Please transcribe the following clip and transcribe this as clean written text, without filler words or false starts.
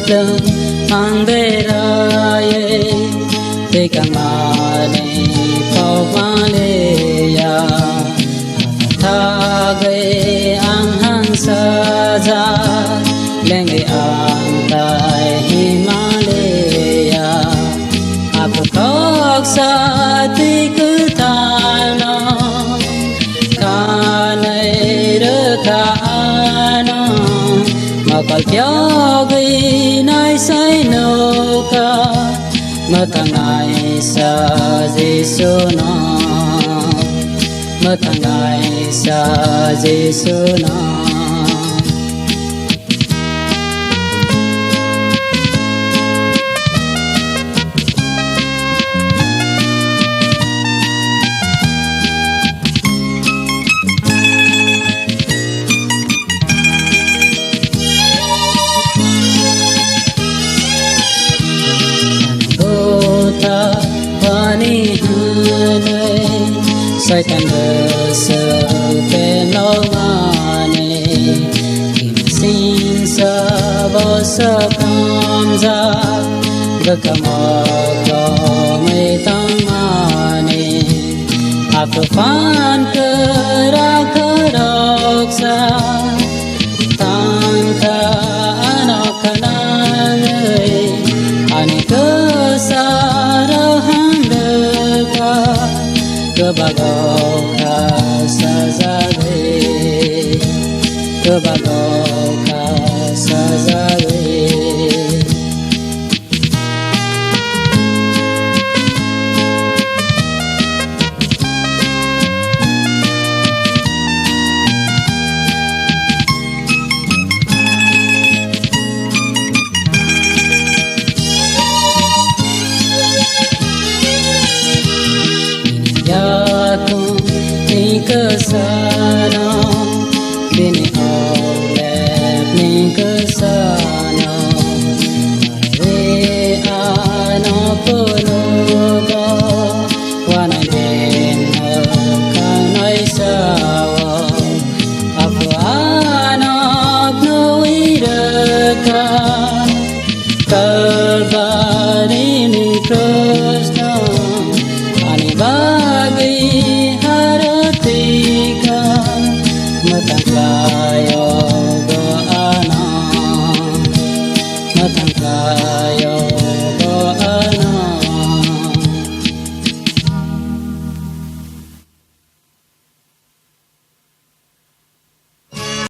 kuplum ang beraiwi kangmani pokman liya thagay ang hangsa lengi ang tay Himalaya apakok sa tikutano kanay rekaano makalpyagay na'y saynoka matangay sa Jesu na matangay sa Jesu na Saitan bersepen longane Kimsin sabo sekamza Gekamoko metamane Aku pan kerak-keraksa Tangka anak kanangai Ani kesarahan dekat Kokborok sazawe kokborok sazawe kesana bini oleh ning kesana re ano punuga wana den kanai sawa aku anak nuiraka kalbari ni Krishna ani bagi matangkayo go ana matangkayo